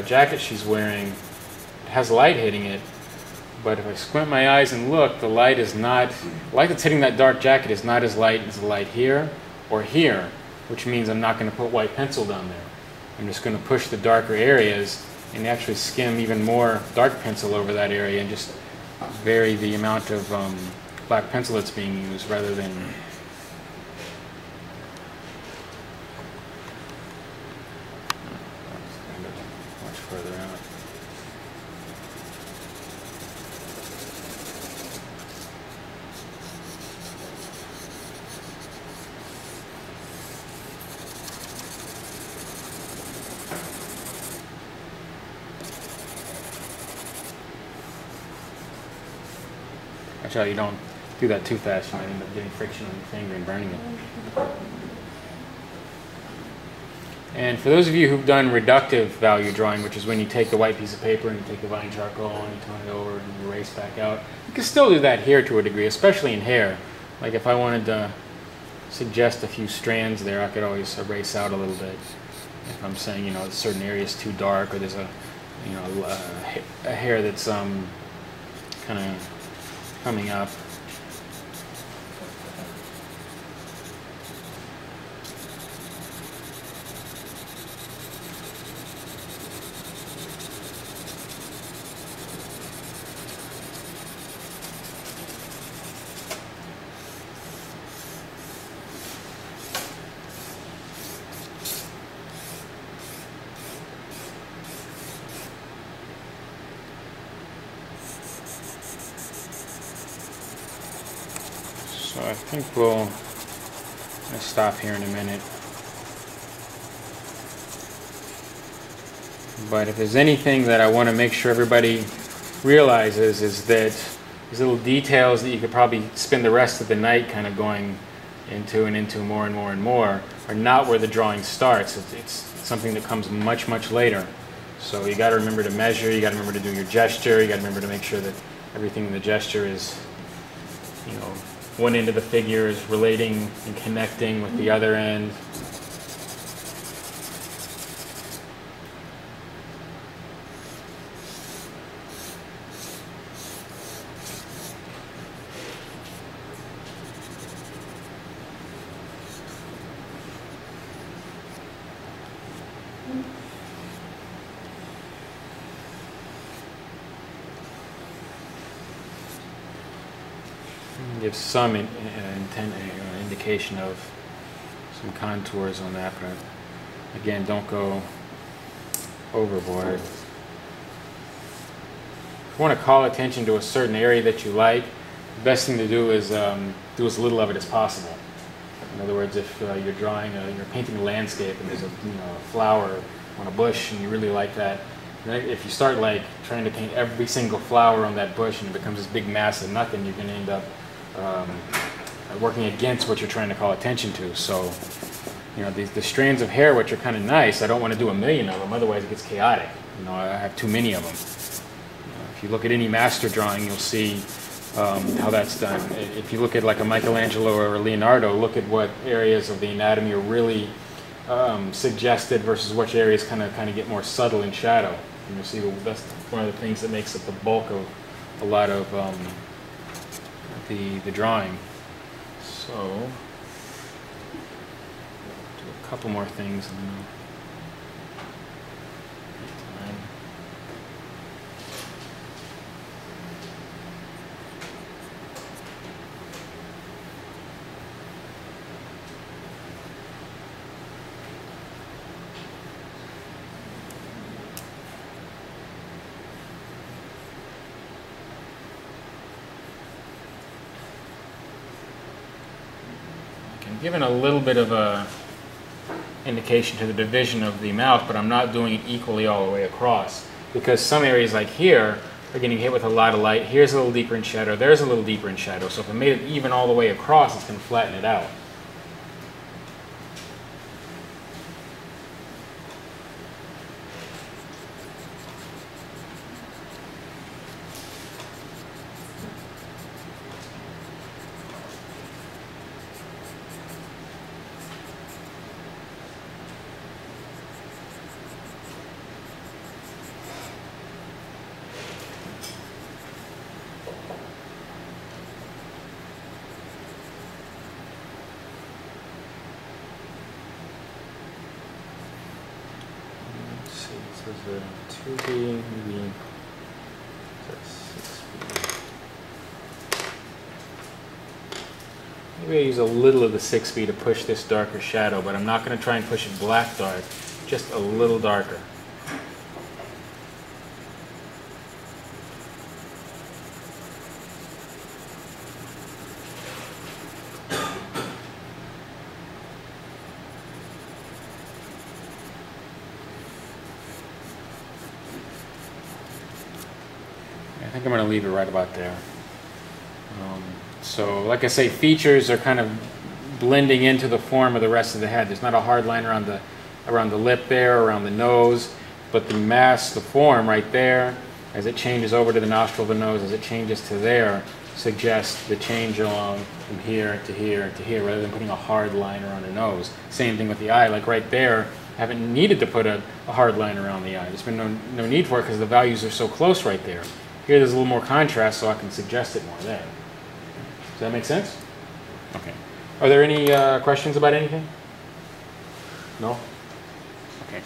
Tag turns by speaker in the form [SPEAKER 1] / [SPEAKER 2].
[SPEAKER 1] jacket she's wearing, it has light hitting it, but if I squint my eyes and look, the light is not, the light that's hitting that dark jacket is not as light as the light here or here, which means I'm not going to put white pencil down there. I'm just going to push the darker areas and actually skim even more dark pencil over that area and just vary the amount of black pencil that's being used rather than much further out. Watch out, you don't do that too fast, you might end up getting friction on your finger and burning it. And for those of you who've done reductive value drawing, which is when you take the white piece of paper and you take the vine charcoal and you tone it over and you erase back out, you can still do that here to a degree, especially in hair. Like if I wanted to suggest a few strands there, I could always erase out a little bit. If I'm saying, you know, a certain area is too dark, or there's a, you know, a hair that's kind of coming up. So I think we'll stop here in a minute. But if there's anything that I want to make sure everybody realizes is that these little details that you could probably spend the rest of the night kind of going into and into more and more and more are not where the drawing starts. It's something that comes much, much later. So you got to remember to measure, you got to remember to do your gesture, you got to remember to make sure that everything in the gesture is, you know, one end of the figure is relating and connecting with the other end. Give some indication of some contours on that, but again, don't go overboard. If you want to call attention to a certain area that you like, the best thing to do is do as little of it as possible. In other words, if you're drawing, you're painting a landscape and there's a, you know, a flower on a bush and you really like that, if you start like trying to paint every single flower on that bush and it becomes this big mass of nothing, you're going to end up working against what you're trying to call attention to. So, you know, the strands of hair, which are kind of nice, I don't want to do a million of them, otherwise it gets chaotic. You know, I have too many of them. If you look at any master drawing, you'll see how that's done. If you look at like a Michelangelo or a Leonardo, look at what areas of the anatomy are really suggested versus which areas kind of get more subtle in shadow. And you'll see that's one of the things that makes up the bulk of a lot of the drawing. So, do a couple more things and then time. Given a little bit of a indication to the division of the mouth, but I'm not doing it equally all the way across, because some areas like here are getting hit with a lot of light. Here's a little deeper in shadow, there's a little deeper in shadow, so if I made it even all the way across, it's going to flatten it out. is a 2B, maybe that's 6B. Maybe I use a little of the 6B to push this darker shadow, but I'm not going to try and push it black dark, just a little darker. I think I'm going to leave it right about there. So like I say, features are kind of blending into the form of the rest of the head. There's not a hard line around the lip there, around the nose, but the mass, the form right there, as it changes over to the nostril of the nose, as it changes to there, suggests the change along from here to here to here, rather than putting a hard line around the nose. Same thing with the eye, like right there, I haven't needed to put a hard line around the eye. There's been no need for it because the values are so close right there. Here there's a little more contrast, so I can suggest it more there. Does that make sense? Okay. Are there any questions about anything? No? Okay.